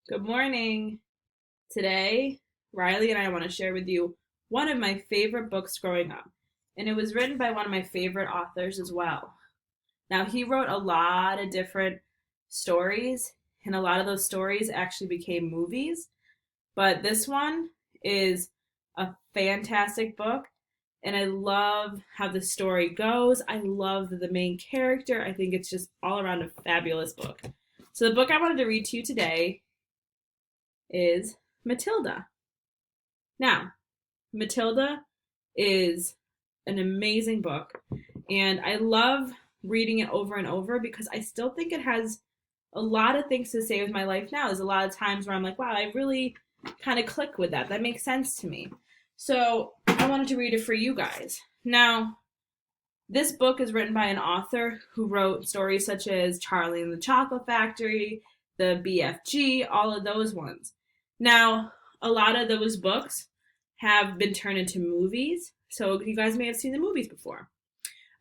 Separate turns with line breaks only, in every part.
Good morning. Today, Riley and I want to share with you one of my favorite books growing up. And it was written by one of my favorite authors as well. Now, he wrote a lot of different stories, and a lot of those stories actually became movies. But this one is a fantastic book, and I love how the story goes. I love the main character. I think it's just all around a fabulous book. So, the book I wanted to read to you today is Matilda. Now, Matilda is an amazing book, and I love reading it over and over because I still think it has a lot of things to say with my life now. There's a lot of times where I'm like, wow, I really kind of click with that. That makes sense to me. So I wanted to read it for you guys. Now, this book is written by an author who wrote stories such as Charlie and the Chocolate Factory, the BFG, all of those ones. Now, a lot of those books have been turned into movies, so you guys may have seen the movies before.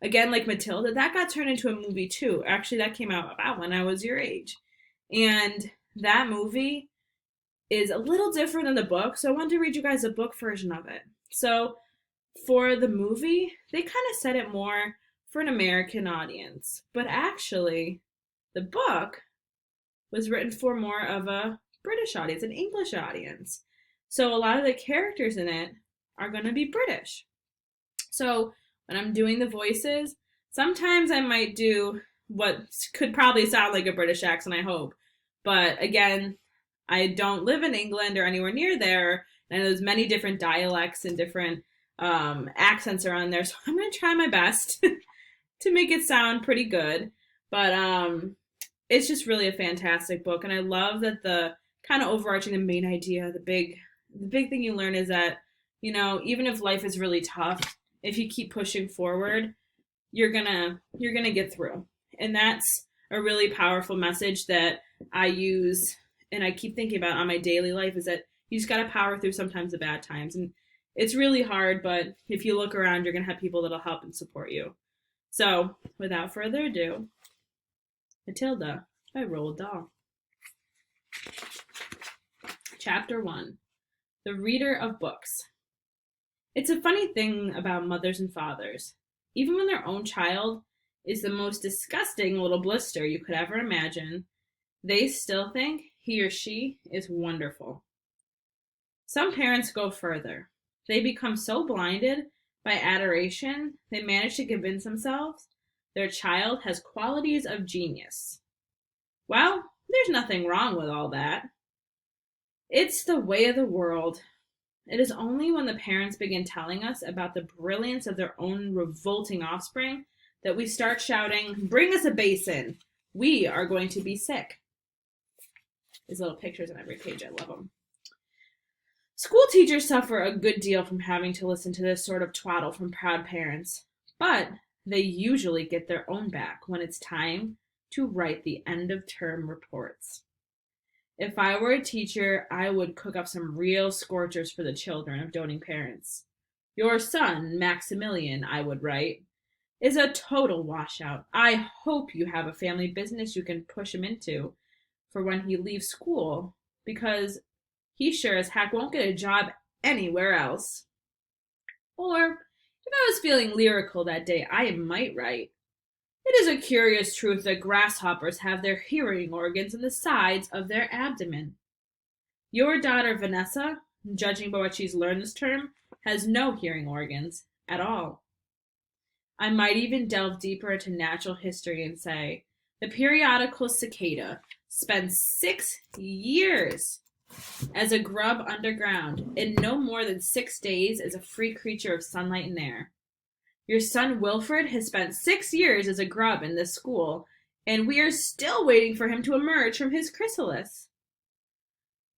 Again, like Matilda, that got turned into a movie too. Actually, that came out about when I was your age. And that movie is a little different than the book, so I wanted to read you guys a book version of it. So, for the movie, they kind of set it more for an American audience, but actually, the book was written for more of a British audience, an English audience. So a lot of the characters in it are going to be British. So when I'm doing the voices, sometimes I might do what could probably sound like a British accent, I hope. But again, I don't live in England or anywhere near there. And there's many different dialects and different accents around there. So I'm going to try my best to make it sound pretty good. But it's just really a fantastic book. And I love that the kind of overarching the main idea, the big thing you learn is that, even if life is really tough, if you keep pushing forward, you're gonna get through. And that's a really powerful message that I use and I keep thinking about on my daily life is that you just gotta power through sometimes the bad times. And it's really hard, but if you look around, you're gonna have people that'll help and support you. So, without further ado, Matilda by Roald Dahl. Chapter 1. The Reader of Books. It's a funny thing about mothers and fathers. Even when their own child is the most disgusting little blister you could ever imagine, they still think he or she is wonderful. Some parents go further. They become so blinded by adoration, they manage to convince themselves their child has qualities of genius. Well, there's nothing wrong with all that. It's the way of the world. It is only when the parents begin telling us about the brilliance of their own revolting offspring that we start shouting, "Bring us a basin! We are going to be sick." There's little pictures on every page. I love them. School teachers suffer a good deal from having to listen to this sort of twaddle from proud parents, but they usually get their own back when it's time to write the end of term reports. If I were a teacher, I would cook up some real scorchers for the children of doting parents. Your son, Maximilian, I would write, is a total washout. I hope you have a family business you can push him into for when he leaves school, because he sure as heck won't get a job anywhere else. Or, if I was feeling lyrical that day, I might write, it is a curious truth that grasshoppers have their hearing organs in the sides of their abdomen. Your daughter Vanessa, judging by what she's learned this term, has no hearing organs at all. I might even delve deeper into natural history and say, the periodical cicada spends 6 years as a grub underground and no more than 6 days as a free creature of sunlight and air. Your son Wilfred has spent 6 years as a grub in this school, and we are still waiting for him to emerge from his chrysalis.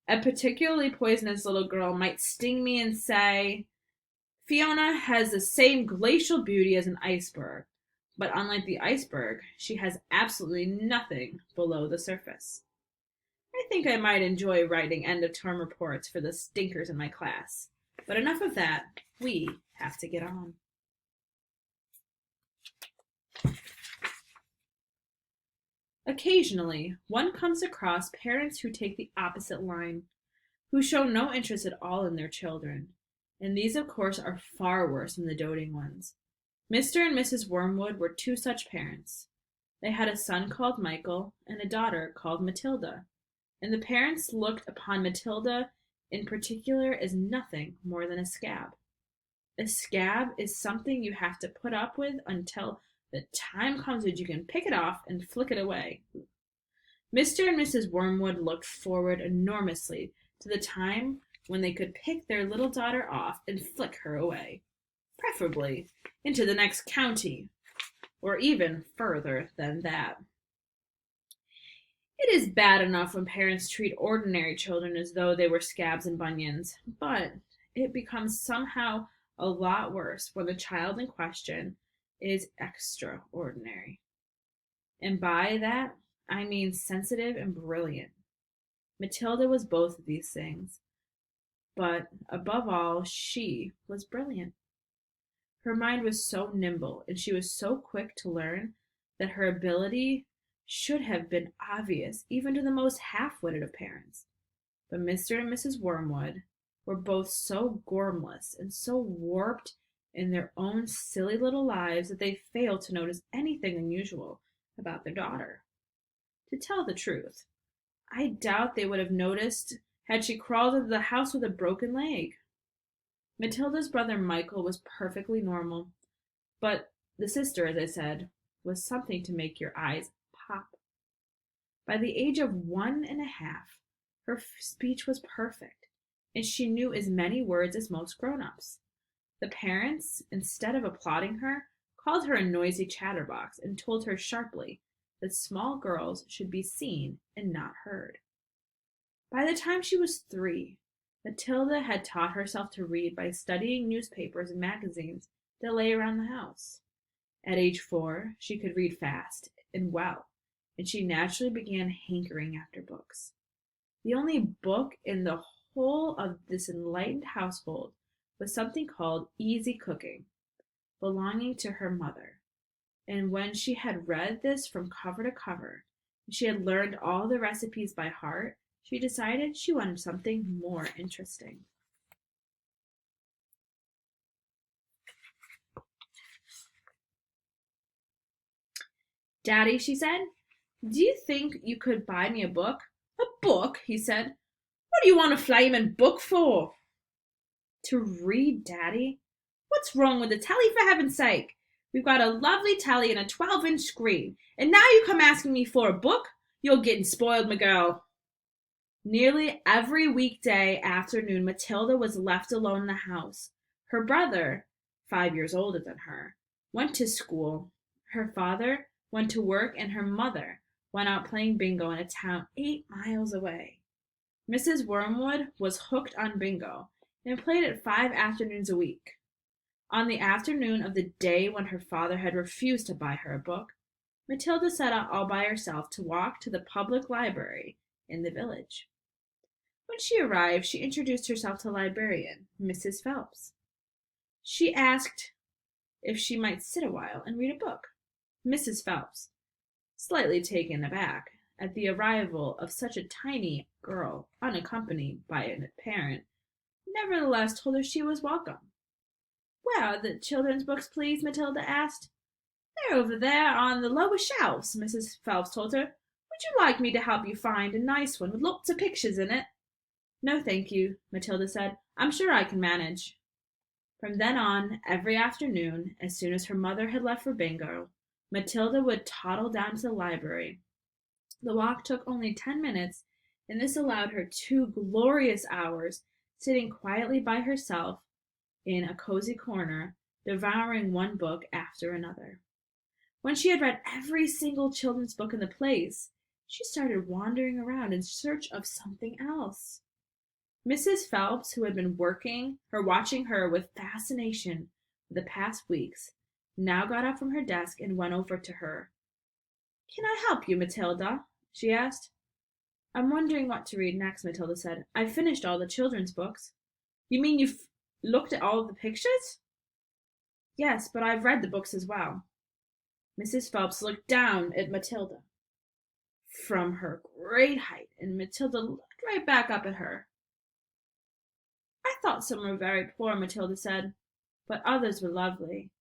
A particularly poisonous little girl might sting me and say, Fiona has the same glacial beauty as an iceberg, but unlike the iceberg, she has absolutely nothing below the surface. I think I might enjoy writing end-of-term reports for the stinkers in my class. But enough of that. We have to get on. Occasionally, one comes across parents who take the opposite line, who show no interest at all in their children, and these, of course, are far worse than the doting ones. Mr. and Mrs. Wormwood were two such parents. They had a son called Michael and a daughter called Matilda, and the parents looked upon Matilda in particular as nothing more than a scab. A scab is something you have to put up with until the time comes that you can pick it off and flick it away. Mr. and Mrs. Wormwood looked forward enormously to the time when they could pick their little daughter off and flick her away, preferably into the next county, or even further than that. It is bad enough when parents treat ordinary children as though they were scabs and bunions, but it becomes somehow a lot worse when the child in question is extraordinary. And by that, I mean sensitive and brilliant. Matilda was both of these things, but above all, she was brilliant. Her mind was so nimble, and she was so quick to learn, that her ability should have been obvious even to the most half-witted of parents. But Mr. and Mrs. Wormwood were both so gormless and so warped in their own silly little lives that they failed to notice anything unusual about their daughter. To tell the truth, I doubt they would have noticed had she crawled into the house with a broken leg. Matilda's brother Michael was perfectly normal, but the sister, as I said, was something to make your eyes pop. By the age of 1.5, her speech was perfect, and she knew as many words as most grown-ups. The parents, instead of applauding her, called her a noisy chatterbox and told her sharply that small girls should be seen and not heard. By the time she was 3, Matilda had taught herself to read by studying newspapers and magazines that lay around the house. At age 4, she could read fast and well, and she naturally began hankering after books. The only book in the whole of this enlightened household was something called Easy Cooking, belonging to her mother. And when she had read this from cover to cover, and she had learned all the recipes by heart, she decided she wanted something more interesting. "Daddy," she said, "do you think you could buy me a book?" "A book?" he said. "What do you want a flaming book for?" "To read, Daddy." "What's wrong with the telly, for heaven's sake? We've got a lovely telly and a 12-inch screen, and now you come asking me for a book? You're getting spoiled, my girl." Nearly every weekday afternoon Matilda was left alone in the house. Her brother, 5 years older than her, went to school. Her father went to work, and her mother went out playing bingo in a town 8 miles away. Mrs. Wormwood was hooked on bingo and played it 5 afternoons a week. On the afternoon of the day when her father had refused to buy her a book, Matilda set out all by herself to walk to the public library in the village. When she arrived, she introduced herself to the librarian, Mrs. Phelps. She asked if she might sit a while and read a book. Mrs. Phelps, slightly taken aback at the arrival of such a tiny girl unaccompanied by a parent, nevertheless told her she was welcome. "Where are the children's books, please?" Matilda asked. "They're over there on the lower shelves," Mrs. Phelps told her. "Would you like me to help you find a nice one with lots of pictures in it?" "No, thank you," Matilda said. "I'm sure I can manage." From then on, every afternoon, as soon as her mother had left for bingo, Matilda would toddle down to the library. The walk took only 10 minutes, and this allowed her 2 glorious hours sitting quietly by herself in a cozy corner, devouring one book after another. When she had read every single children's book in the place, she started wandering around in search of something else. Mrs. Phelps, who had been watching her with fascination for the past weeks, now got up from her desk and went over to her. "Can I help you, Matilda?" she asked. "I'm wondering what to read next," Matilda said. "I've finished all the children's books." "You mean you've looked at all of the pictures?" "Yes, but I've read the books as well." Mrs. Phelps looked down at Matilda. from her great height, and Matilda looked right back up at her. "I thought some were very poor," Matilda said, "but others were lovely.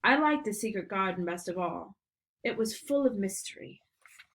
I liked the secret garden best of all. It was full of mystery.